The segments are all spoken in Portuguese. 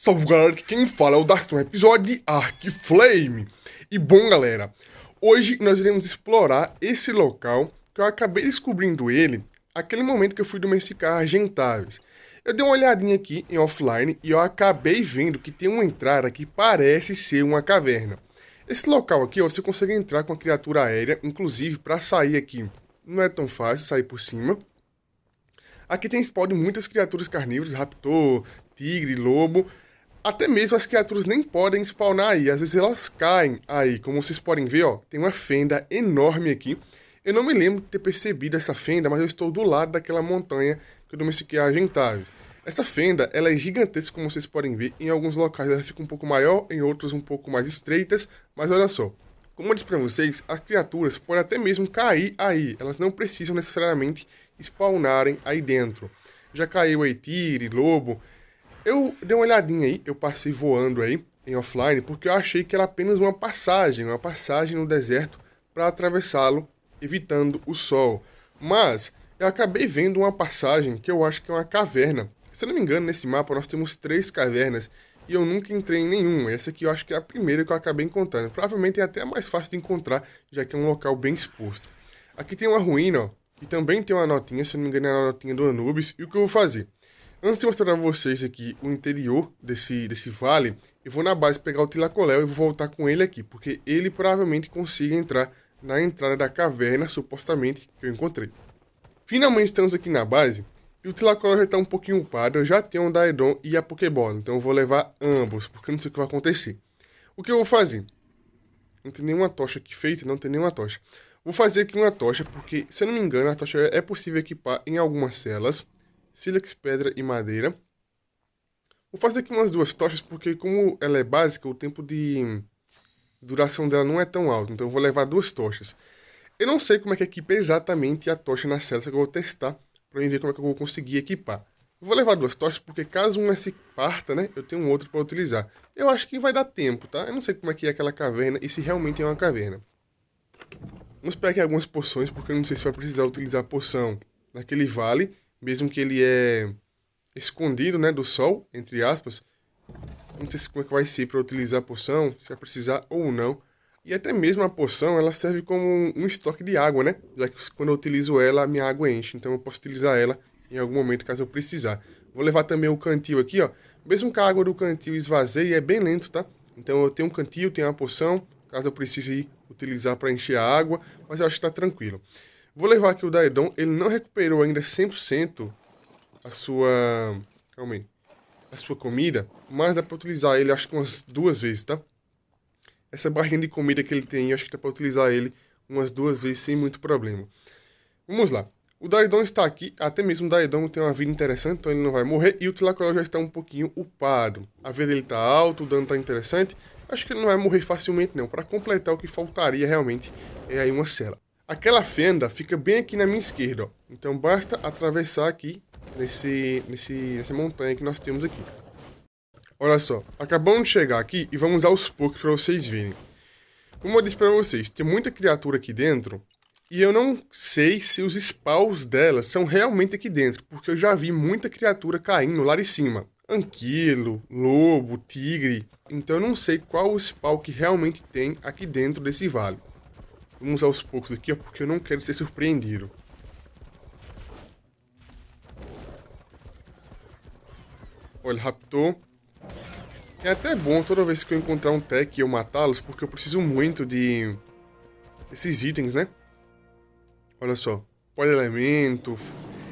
Salve galera, aqui quem fala é o Dark, um episódio de Arc Flame. E bom galera, hoje nós iremos explorar esse local que eu acabei descobrindo ele aquele momento que eu fui domesticar Argentavis. Eu dei uma olhadinha aqui em offline e eu acabei vendo que tem uma entrada que parece ser uma caverna. Esse local aqui, ó, você consegue entrar com a criatura aérea, inclusive para sair aqui não é tão fácil sair por cima. Aqui tem spawn de muitas criaturas carnívoras, raptor, tigre, lobo. Até mesmo as criaturas nem podem spawnar aí, às vezes elas caem aí. Como vocês podem ver, ó, tem uma fenda enorme aqui. Eu não me lembro de ter percebido essa fenda, mas eu estou do lado daquela montanha que eu domestiquei a Argentavis. Essa fenda, ela é gigantesca, como vocês podem ver. Em alguns locais ela fica um pouco maior, em outros um pouco mais estreitas. Mas olha só, como eu disse pra vocês, as criaturas podem até mesmo cair aí. Elas não precisam necessariamente spawnarem aí dentro. Já caiu aí tigre, lobo. Eu dei uma olhadinha aí, eu passei voando aí em offline, porque eu achei que era apenas uma passagem no deserto para atravessá-lo, evitando o sol. Mas eu acabei vendo uma passagem que eu acho que é uma caverna. Se eu não me engano, nesse mapa nós temos 3 cavernas e eu nunca entrei em nenhuma. Essa aqui eu acho que é a primeira que eu acabei encontrando. Provavelmente é até mais fácil de encontrar, já que é um local bem exposto. Aqui tem uma ruína, ó, e também tem uma notinha, se eu não me engano é a notinha do Anubis. E o que eu vou fazer? Antes de mostrar pra vocês aqui o interior desse vale, eu vou na base pegar o Tilacoléu e vou voltar com ele aqui, porque ele provavelmente consiga entrar na entrada da caverna, supostamente, que eu encontrei. Finalmente estamos aqui na base, e o Tilacoléu já está um pouquinho upado, eu já tenho um Daedon e a Pokébola, então eu vou levar ambos, porque eu não sei o que vai acontecer. O que eu vou fazer? Não tem nenhuma tocha aqui feita, não tem nenhuma tocha. Vou fazer aqui uma tocha, porque, se eu não me engano, a tocha é possível equipar em algumas celas. Sílex, pedra e madeira. Vou fazer aqui umas 2 tochas, porque como ela é básica, o tempo de duração dela não é tão alto. Então eu vou levar 2 tochas. Eu não sei como é que equipa exatamente a tocha na cela, só que eu vou testar para ver como é que eu vou conseguir equipar. Eu vou levar 2 tochas, porque caso uma se parta, né, eu tenho um outro para utilizar. Eu acho que vai dar tempo, tá? Eu não sei como é que é aquela caverna e se realmente é uma caverna. Vamos pegar aqui algumas poções, porque eu não sei se vai precisar utilizar a poção naquele vale, mesmo que ele é escondido, né, do sol, entre aspas. Não sei como é que vai ser para utilizar a poção, se vai precisar ou não. E até mesmo a poção, ela serve como um estoque de água, né? Já que quando eu utilizo ela, a minha água enche. Então eu posso utilizar ela em algum momento, caso eu precisar. Vou levar também o cantil aqui, ó. Mesmo que a água do cantil esvazie, é bem lento, tá? Então eu tenho um cantil, tenho uma poção, caso eu precise utilizar para encher a água. Mas eu acho que tá tranquilo. Vou levar aqui o Daedon, ele não recuperou ainda 100% a sua... Calma aí. A sua comida, mas dá pra utilizar ele acho que umas 2 vezes, tá? Essa barrinha de comida que ele tem, acho que dá pra utilizar ele umas 2 vezes sem muito problema. Vamos lá. O Daedon está aqui, até mesmo o Daedon tem uma vida interessante, então ele não vai morrer. E o Tilacoléu já está um pouquinho upado. A vida dele tá alta, o dano tá interessante. Acho que ele não vai morrer facilmente não. Para completar o que faltaria realmente é aí uma cela. Aquela fenda fica bem aqui na minha esquerda, ó. Então basta atravessar aqui nessa montanha que nós temos aqui. Olha só, acabamos de chegar aqui e vamos aos poucos para vocês verem. Como eu disse para vocês, tem muita criatura aqui dentro e eu não sei se os spawns delas são realmente aqui dentro, porque eu já vi muita criatura caindo lá de cima. Anquilo, lobo, tigre, então eu não sei qual o spawn que realmente tem aqui dentro desse vale. Vamos aos poucos aqui, ó, porque eu não quero ser surpreendido. Olha, raptor. É até bom toda vez que eu encontrar um tech e eu matá-los, porque eu preciso muito desses itens, né? Olha só, pó-elemento.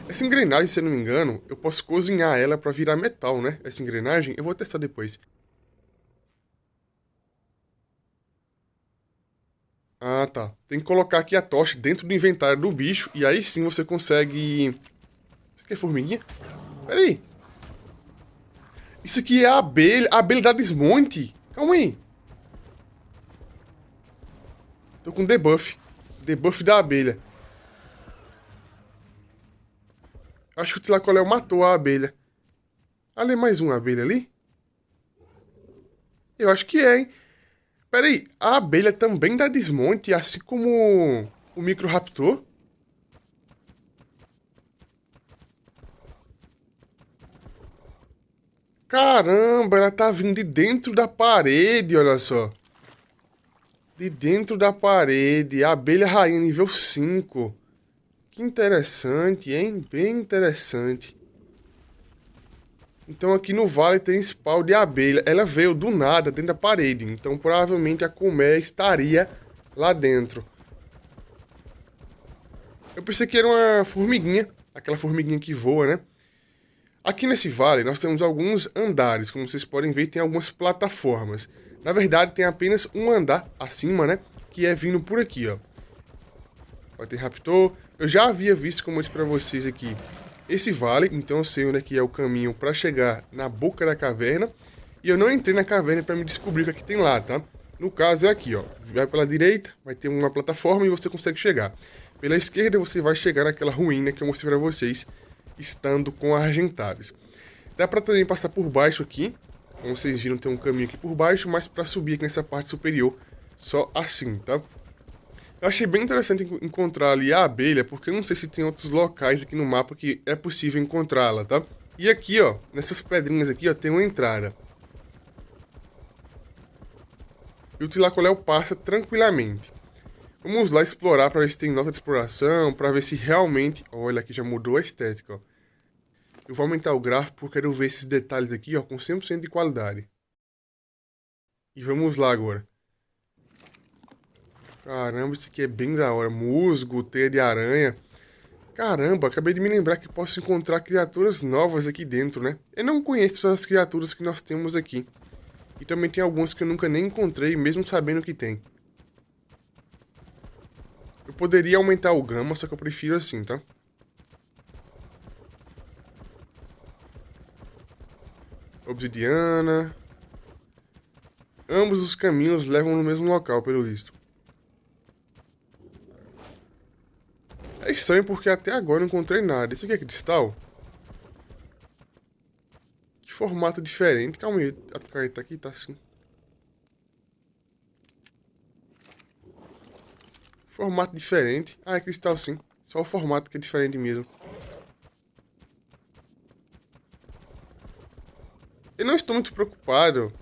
Essa engrenagem, se eu não me engano, eu posso cozinhar ela pra virar metal, né? Essa engrenagem, eu vou testar depois. Ah, tá. Tem que colocar aqui a tocha dentro do inventário do bicho, e aí sim você consegue... Isso aqui é formiguinha? Pera aí. Isso aqui é a abelha da desmonte. Calma aí. Tô com debuff. Debuff da abelha. Acho que o Tilacoléu matou a abelha. Ali é mais uma abelha ali? Eu acho que é, hein? Pera aí, a abelha também dá desmonte, assim como o Microraptor? Caramba, ela tá vindo de dentro da parede, olha só. De dentro da parede. A abelha rainha nível 5. Que interessante, hein? Bem interessante. Então aqui no vale tem spawn de abelha. Ela veio do nada dentro da parede. Então provavelmente a colmeia estaria lá dentro. Eu pensei que era uma formiguinha. Aquela formiguinha que voa, né? Aqui nesse vale nós temos alguns andares. Como vocês podem ver, tem algumas plataformas. Na verdade tem apenas um andar acima, né? Que é vindo por aqui, ó. Vai ter raptor. Eu já havia visto, como eu disse pra vocês aqui, esse vale, então eu sei onde é que é o caminho para chegar na boca da caverna. E eu não entrei na caverna para me descobrir o que é que tem lá, tá? No caso é aqui, ó. Vai pela direita, vai ter uma plataforma e você consegue chegar. Pela esquerda você vai chegar naquela ruína que eu mostrei para vocês, estando com argentaves. Dá para também passar por baixo aqui. Como vocês viram, tem um caminho aqui por baixo, mas para subir aqui nessa parte superior, só assim, tá? Eu achei bem interessante encontrar ali a abelha, porque eu não sei se tem outros locais aqui no mapa que é possível encontrá-la, tá? E aqui, ó, nessas pedrinhas aqui, ó, tem uma entrada. E o Tlacoléu passa tranquilamente. Vamos lá explorar para ver se tem nota de exploração, para ver se realmente... Olha, aqui já mudou a estética, ó. Eu vou aumentar o gráfico porque eu quero ver esses detalhes aqui, ó, com 100% de qualidade. E vamos lá agora. Caramba, isso aqui é bem da hora. Musgo, teia de aranha. Caramba, acabei de me lembrar que posso encontrar criaturas novas aqui dentro, né? Eu não conheço todas as criaturas que nós temos aqui. E também tem algumas que eu nunca nem encontrei, mesmo sabendo que tem. Eu poderia aumentar o gama, só que eu prefiro assim, tá? Obsidiana. Ambos os caminhos levam no mesmo local, pelo visto. É estranho porque até agora eu não encontrei nada. Isso aqui é cristal? Que formato diferente. Calma aí, a picareta aqui tá assim. Formato diferente. Ah, é cristal sim. Só o formato que é diferente mesmo. Eu não estou muito preocupado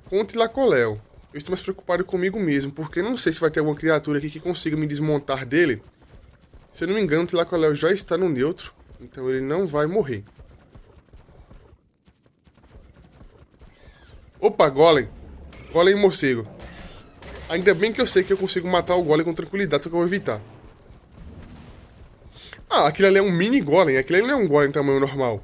com o Tlacoléu. Eu estou mais preocupado comigo mesmo, porque eu não sei se vai ter alguma criatura aqui que consiga me desmontar dele. Se eu não me engano, o Tlacoléu já está no neutro, então ele não vai morrer. Opa, Golem! Golem morcego. Ainda bem que eu sei que eu consigo matar o Golem com tranquilidade, só que eu vou evitar. Ah, aquele ali é um mini Golem, aquele ali não é um Golem tamanho normal.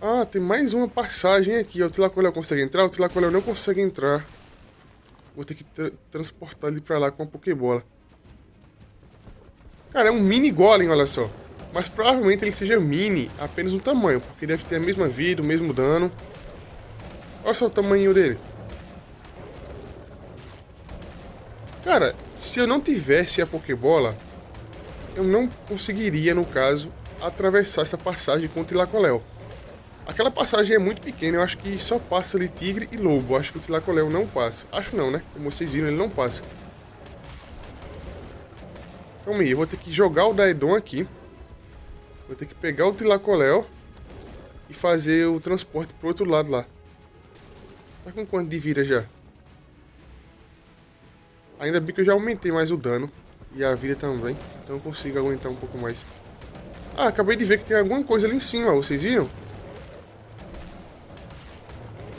Ah, tem mais uma passagem aqui. O Tlacoléu consegue entrar? O Tlacoléu não consegue entrar. Vou ter que transportar ele pra lá com uma Pokébola. Cara, é um mini Golem, olha só. Mas provavelmente ele seja mini, apenas no tamanho, porque deve ter a mesma vida, o mesmo dano. Olha só o tamanho dele. Cara, se eu não tivesse a Pokébola, eu não conseguiria, no caso, atravessar essa passagem com o Tlacoléu. Aquela passagem é muito pequena, eu acho que só passa ali tigre e lobo. Acho que o Tlacoléu não passa. Acho não, né? Como vocês viram, ele não passa. Calma aí, eu vou ter que jogar o Daedon aqui. Vou ter que pegar o Tlacoléu e fazer o transporte pro outro lado lá. Tá com quanto de vida já? Ainda bem que eu já aumentei mais o dano. E a vida também. Então eu consigo aguentar um pouco mais. Ah, acabei de ver que tem alguma coisa ali em cima, vocês viram?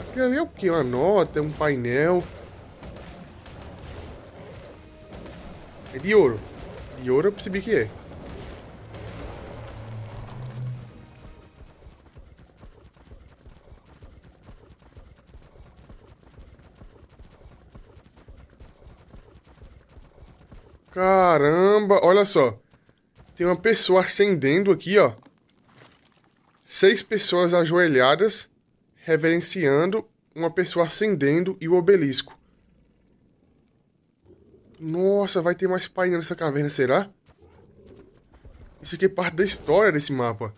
Aquilo ali é o que? Uma nota, um painel. É de ouro. De ouro eu percebi que é. Caramba, olha só. Tem uma pessoa acendendo aqui, ó. 6 pessoas ajoelhadas, reverenciando uma pessoa acendendo e o obelisco. Nossa, vai ter mais painel nessa caverna, será? Isso aqui é parte da história desse mapa.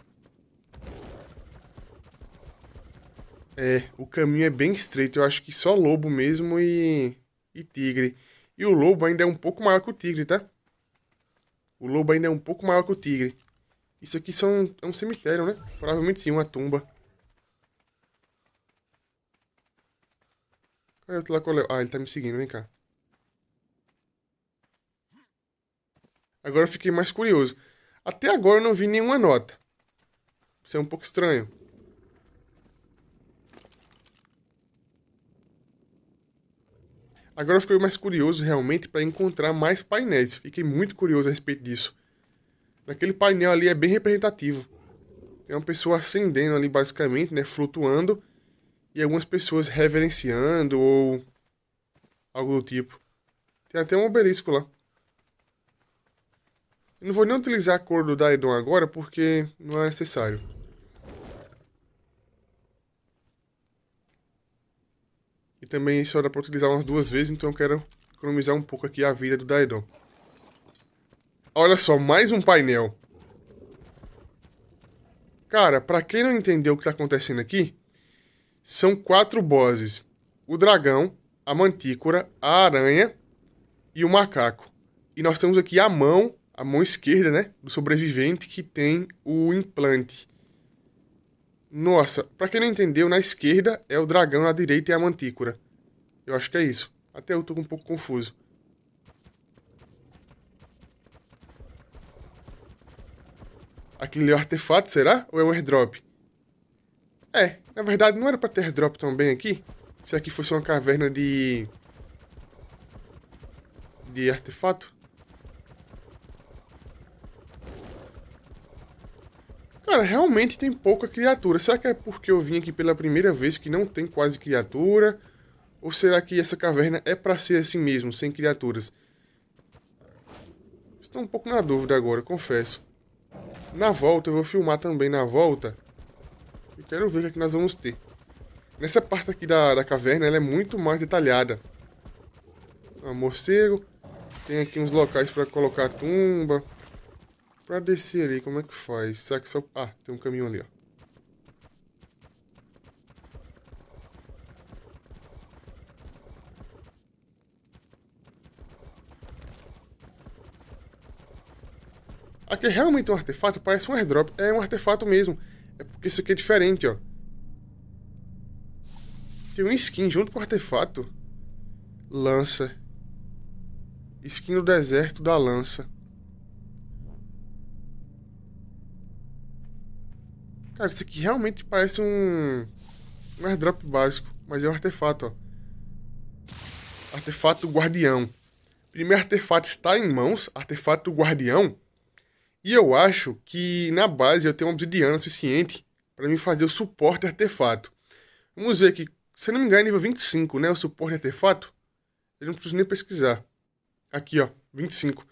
É, o caminho é bem estreito. Eu acho que só lobo mesmo e tigre. E o lobo ainda é um pouco maior que o tigre, tá? O lobo ainda é um pouco maior que o tigre. Isso aqui é um cemitério, né? Provavelmente sim, uma tumba. Cadê o outro lá, Coléo? Ah, ele tá me seguindo, vem cá. Agora eu fiquei mais curioso. Até agora eu não vi nenhuma nota. Isso é um pouco estranho. Agora eu fiquei mais curioso realmente para encontrar mais painéis. Fiquei muito curioso a respeito disso. Naquele painel ali é bem representativo. Tem uma pessoa acendendo ali basicamente, né, flutuando, e algumas pessoas reverenciando ou algo do tipo. Tem até um obelisco lá. Eu não vou nem utilizar a cor do Daedon agora porque não é necessário. E também só dá para utilizar umas 2 vezes, então eu quero economizar um pouco aqui a vida do Daedon. Olha só, mais um painel. Cara, pra quem não entendeu o que tá acontecendo aqui, são 4 bosses. O dragão, a mantícora, a aranha e o macaco. E nós temos aqui a mão esquerda, né, do sobrevivente que tem o implante. Nossa, pra quem não entendeu, na esquerda é o dragão, na direita é a mantícora. Eu acho que é isso. Até eu tô um pouco confuso. Aquele é o artefato, será? Ou é um airdrop? É, na verdade não era pra ter airdrop também aqui. Se aqui fosse uma caverna de artefato. Cara, realmente tem pouca criatura. Será que é porque eu vim aqui pela primeira vez que não tem quase criatura? Ou será que essa caverna é pra ser assim mesmo, sem criaturas? Estou um pouco na dúvida agora, confesso. Na volta, eu vou filmar também na volta. Eu quero ver o que é que nós vamos ter. Nessa parte aqui da caverna, ela é muito mais detalhada. Morcego. Tem aqui uns locais para colocar a tumba. Para descer ali, como é que faz? Será que só... Ah, tem um caminho ali, ó. Aqui é realmente um artefato, parece um airdrop. É um artefato mesmo. É porque isso aqui é diferente, ó. Tem um skin junto com o artefato. Lança. Skin do deserto da lança. Cara, isso aqui realmente parece um airdrop básico. Mas é um artefato, ó. Artefato guardião. Primeiro artefato está em mãos. Artefato guardião. E eu acho que na base eu tenho uma obsidiana suficiente para mim fazer o suporte artefato. Vamos ver aqui. Se eu não me engano, é nível 25, né? O suporte artefato. Eu não preciso nem pesquisar. Aqui, ó. 25.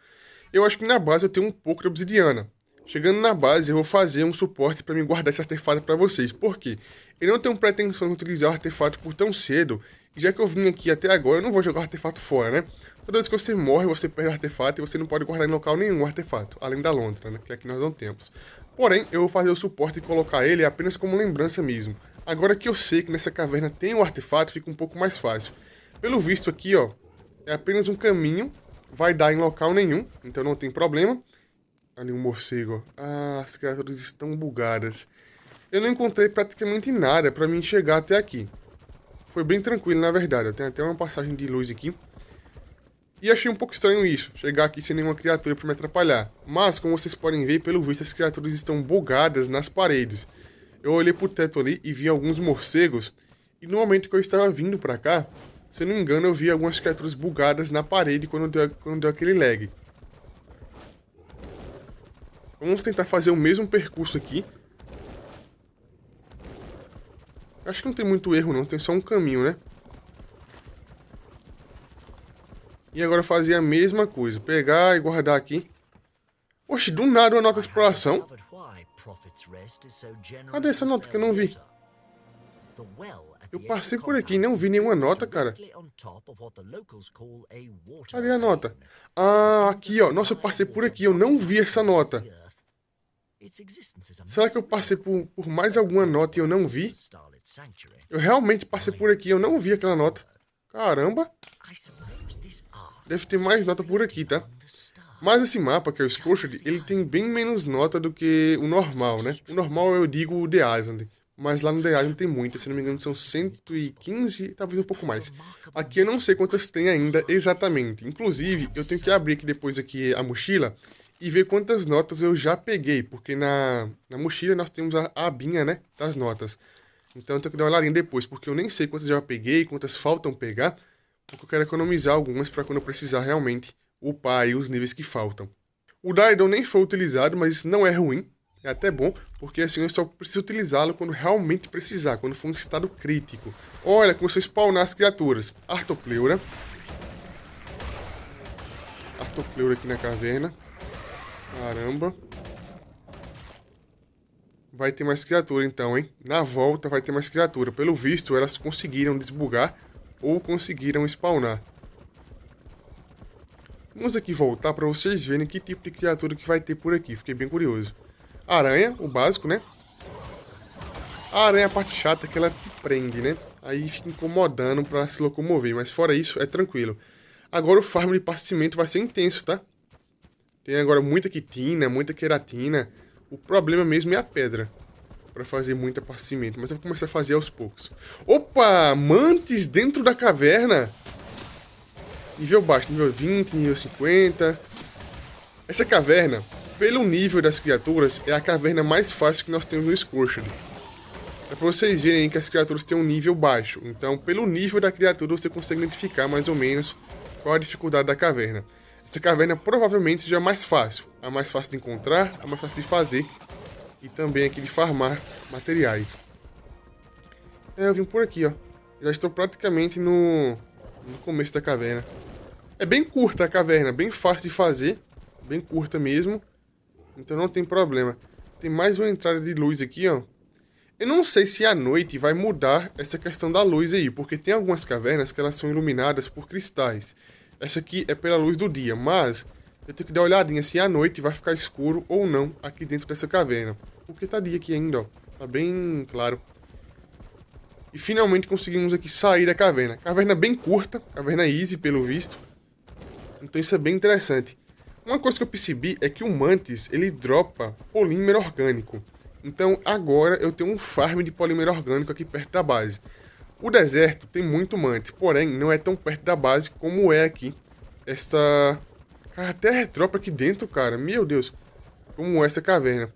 Eu acho que na base eu tenho um pouco de obsidiana. Chegando na base, eu vou fazer um suporte para me guardar esse artefato para vocês. Por quê? Eu não tenho pretensão de utilizar o artefato por tão cedo. E já que eu vim aqui até agora, eu não vou jogar o artefato fora, né? Toda vez que você morre, você perde o artefato e você não pode guardar em local nenhum o artefato, além da lontra, né? Que aqui nós não temos. Porém, eu vou fazer o suporte e colocar ele apenas como lembrança mesmo. Agora que eu sei que nessa caverna tem o artefato, fica um pouco mais fácil. Pelo visto aqui, ó, é apenas um caminho, vai dar em local nenhum, então não tem problema. Ali um morcego, ó. Ah, as criaturas estão bugadas. Eu não encontrei praticamente nada para mim chegar até aqui. Foi bem tranquilo, na verdade. Eu tenho até uma passagem de luz aqui. E achei um pouco estranho isso, chegar aqui sem nenhuma criatura para me atrapalhar. Mas, como vocês podem ver, pelo visto as criaturas estão bugadas nas paredes. Eu olhei pro teto ali e vi alguns morcegos. E no momento que eu estava vindo para cá, se eu não me engano, eu vi algumas criaturas bugadas na parede quando deu aquele lag. Vamos tentar fazer o mesmo percurso aqui. Acho que não tem muito erro não, tem só um caminho, né? E agora fazer a mesma coisa, pegar e guardar aqui. Oxe, do nada uma nota de exploração. Cadê essa nota que eu não vi? Eu passei por aqui e não vi nenhuma nota, cara. Cadê a nota? Ah, aqui, ó. Nossa, eu passei por aqui, eu não vi essa nota. Será que eu passei por mais alguma nota e eu não vi? Eu realmente passei por aqui, eu não vi aquela nota. Caramba. Deve ter mais nota por aqui, tá? Mas esse mapa, que é o Scorched, ele tem bem menos nota do que o normal, né? O normal eu digo o The Island, mas lá no The Island tem muitas, se não me engano são 115, talvez um pouco mais. Aqui eu não sei quantas tem ainda exatamente. Inclusive, eu tenho que abrir aqui depois aqui a mochila e ver quantas notas eu já peguei, porque na mochila nós temos a abinha, né, das notas. Então eu tenho que dar uma olhadinha depois, porque eu nem sei quantas já peguei, quantas faltam pegar, porque eu quero economizar algumas para quando eu precisar realmente upar aí os níveis que faltam. O Daidon nem foi utilizado, mas isso não é ruim, é até bom, porque assim eu só preciso utilizá-lo quando realmente precisar, quando for um estado crítico. Olha, começou a spawnar as criaturas. Artopleura. Artopleura aqui na caverna. Caramba. Vai ter mais criatura então, hein? Na volta vai ter mais criatura. Pelo visto, elas conseguiram desbugar ou conseguiram spawnar. Vamos aqui voltar para vocês verem que tipo de criatura que vai ter por aqui. Fiquei bem curioso. Aranha, o básico, né? A aranha é a parte chata que ela te prende, né? Aí fica incomodando para se locomover. Mas fora isso, é tranquilo. Agora o farm de passamento vai ser intenso, tá? Tem agora muita quitina, muita queratina. O problema mesmo é a pedra. Para fazer muito passamento. Mas eu vou começar a fazer aos poucos. Opa! Mantis dentro da caverna! Nível baixo, nível 20, nível 50. Essa caverna, pelo nível das criaturas, é a caverna mais fácil que nós temos no Scorched. É pra vocês verem que as criaturas têm um nível baixo. Então, pelo nível da criatura, você consegue identificar mais ou menos qual a dificuldade da caverna. Essa caverna provavelmente seja a mais fácil. A mais fácil de encontrar, a mais fácil de fazer. E também aqui de farmar materiais. Eu vim por aqui, ó. Já estou praticamente no começo da caverna. É bem curta a caverna, bem fácil de fazer. Bem curta mesmo. Então não tem problema. Tem mais uma entrada de luz aqui, ó. Eu não sei se à noite vai mudar essa questão da luz aí, porque tem algumas cavernas que elas são iluminadas por cristais. Essa aqui é pela luz do dia, mas eu tenho que dar uma olhadinha se à noite vai ficar escuro ou não aqui dentro dessa caverna. Porque tá dia aqui ainda, ó. Tá bem claro. E finalmente conseguimos aqui sair da caverna. Caverna bem curta, caverna easy pelo visto. Então isso é bem interessante. Uma coisa que eu percebi é que o Mantis, ele dropa polímero orgânico. Então agora eu tenho um farm de polímero orgânico aqui perto da base. O deserto tem muito Mantis, porém não é tão perto da base como é aqui. Esta... Cara, até dropa aqui dentro, cara. Meu Deus. Como é essa caverna.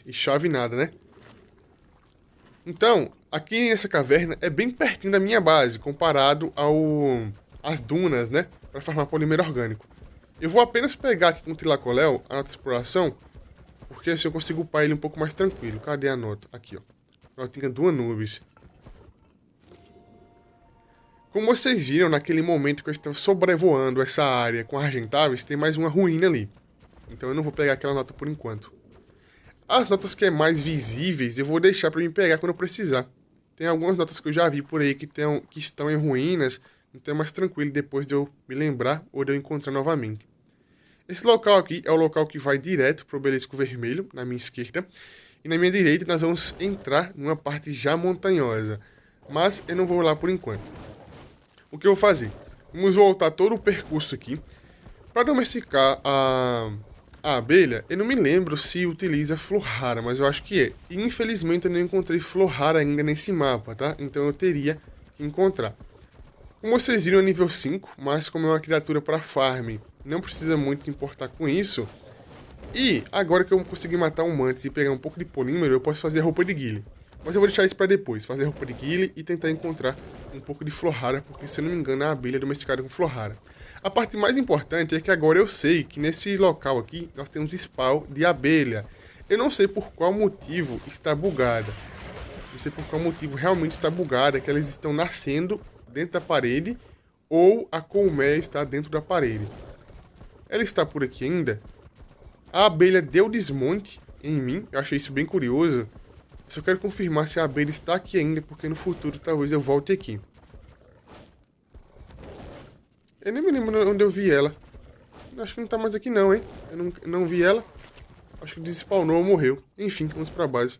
E chave nada, né? Então, aqui nessa caverna é bem pertinho da minha base, comparado às dunas, né? Para farmar polímero orgânico. Eu vou apenas pegar aqui com o Tilacoléu a nota de exploração, porque assim eu consigo upar ele um pouco mais tranquilo. Cadê a nota? Aqui, ó. Notinha do Anubis. Como vocês viram naquele momento que eu estava sobrevoando essa área com argentáveis, tem mais uma ruína ali. Então eu não vou pegar aquela nota por enquanto. As notas que é mais visíveis eu vou deixar para me pegar quando eu precisar. Tem algumas notas que eu já vi por aí que estão em ruínas, então é mais tranquilo depois de eu me lembrar ou de eu encontrar novamente. Esse local aqui é o local que vai direto para o Obelisco Vermelho, na minha esquerda. E na minha direita nós vamos entrar numa parte já montanhosa. Mas eu não vou lá por enquanto. O que eu vou fazer? Vamos voltar todo o percurso aqui. Para domesticar a abelha, eu não me lembro se utiliza flor rara, mas eu acho que é. E infelizmente eu não encontrei flor rara ainda nesse mapa, tá? Então eu teria que encontrar. Como vocês viram, é nível 5, mas como é uma criatura para farm, não precisa muito se importar com isso. E agora que eu consegui matar um mantis e pegar um pouco de polímero, eu posso fazer a roupa de guile. Mas eu vou deixar isso para depois, fazer a roupa de guile e tentar encontrar um pouco de flor rara, porque se eu não me engano a abelha é domesticada com flor rara. A parte mais importante é que agora eu sei que nesse local aqui nós temos spawn de abelha. Eu não sei por qual motivo está bugada. Não sei por qual motivo realmente está bugada, que elas estão nascendo dentro da parede ou a colmeia está dentro da parede. Ela está por aqui ainda. A abelha deu desmonte em mim, eu achei isso bem curioso. Só quero confirmar se a abelha está aqui ainda, porque no futuro talvez eu volte aqui. Eu nem me lembro onde eu vi ela. Acho que não tá mais aqui não, hein? Eu não vi ela. Acho que despawnou ou morreu. Enfim, vamos pra base.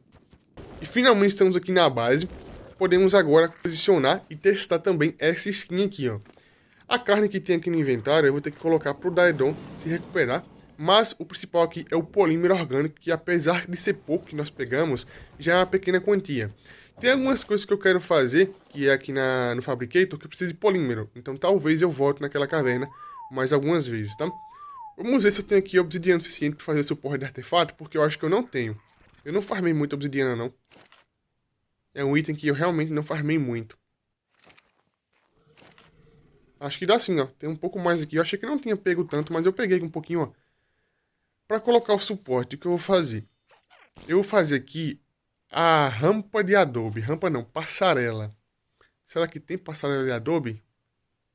E finalmente estamos aqui na base. podemos agora posicionar e testar também essa skin aqui, ó. A carne que tem aqui no inventário eu vou ter que colocar pro Daedon se recuperar, mas o principal aqui é o polímero orgânico, que apesar de ser pouco que nós pegamos, já é uma pequena quantia. Tem algumas coisas que eu quero fazer, que é aqui no Fabricator, que precisa de polímero, então talvez eu volte naquela caverna mais algumas vezes, tá? Vamos ver se eu tenho aqui obsidiana suficiente para fazer suporte de artefato, porque eu acho que eu não tenho. Eu não farmei muito obsidiana, não. É um item que eu realmente não farmei muito. Acho que dá sim, ó. Tem um pouco mais aqui. Eu achei que não tinha pego tanto, mas eu peguei um pouquinho, ó. Para colocar o suporte, o que eu vou fazer? Eu vou fazer aqui a rampa de adobe. Rampa não, passarela. Será que tem passarela de adobe?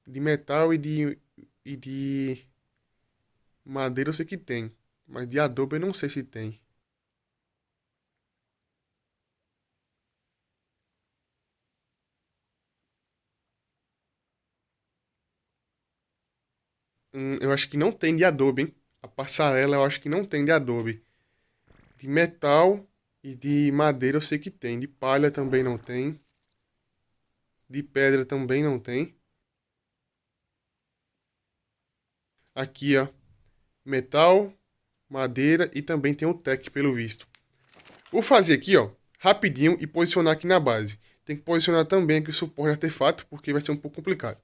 De metal e de madeira eu sei que tem. Mas de adobe eu não sei se tem. Eu acho que não tem de adobe, hein? A passarela eu acho que não tem de adobe. De metal e de madeira eu sei que tem. De palha também não tem. De pedra também não tem. Aqui, ó. Metal, madeira e também tem o tech, pelo visto. Vou fazer aqui, ó, rapidinho e posicionar aqui na base. Tem que posicionar também aqui o suporte de artefato, porque vai ser um pouco complicado.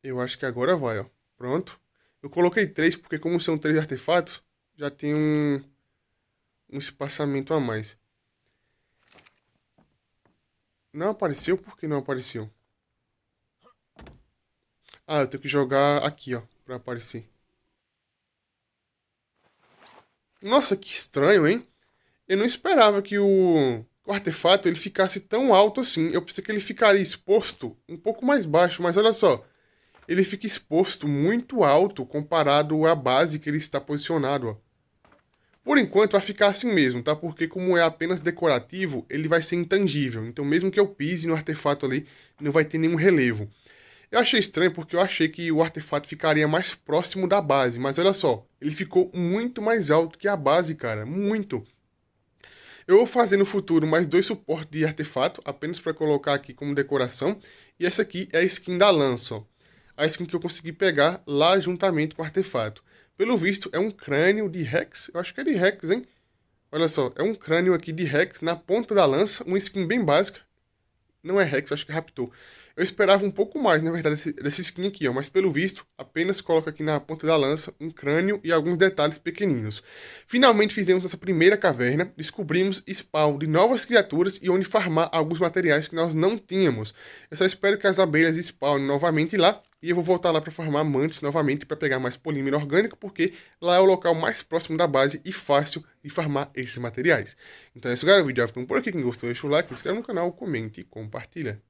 Eu acho que agora vai, ó. Pronto. Eu coloquei 3, porque como são 3 artefatos, já tem um espaçamento a mais. Não apareceu? Por que não apareceu? Ah, eu tenho que jogar aqui, ó, pra aparecer. Nossa, que estranho, hein? Eu não esperava que o artefato ele ficasse tão alto assim. Eu pensei que ele ficaria exposto um pouco mais baixo, mas olha só. Ele fica exposto muito alto comparado à base que ele está posicionado, ó. Por enquanto vai ficar assim mesmo, tá? Porque como é apenas decorativo, ele vai ser intangível. Então mesmo que eu pise no artefato ali, não vai ter nenhum relevo. Eu achei estranho porque eu achei que o artefato ficaria mais próximo da base, mas olha só, ele ficou muito mais alto que a base, cara, muito. Eu vou fazer no futuro mais 2 suportes de artefato, apenas para colocar aqui como decoração. E essa aqui é a skin da lança, ó. A skin que eu consegui pegar lá juntamente com o artefato. Pelo visto, é um crânio de Rex. Eu acho que é de Rex, hein? Olha só, é um crânio aqui de Rex na ponta da lança. Uma skin bem básica. Não é Rex, acho que é Raptor. Eu esperava um pouco mais, na verdade, dessa skin aqui, ó, mas pelo visto, apenas coloca aqui na ponta da lança um crânio e alguns detalhes pequeninos. Finalmente fizemos nossa primeira caverna, descobrimos spawn de novas criaturas e onde farmar alguns materiais que nós não tínhamos. Eu só espero que as abelhas spawnem novamente lá e eu vou voltar lá para farmar mantis novamente para pegar mais polímero orgânico, porque lá é o local mais próximo da base e fácil de farmar esses materiais. Então é isso, galera. O vídeo vai ficando por aqui. Quem gostou, deixa o like, se inscreve no canal, comente e compartilha.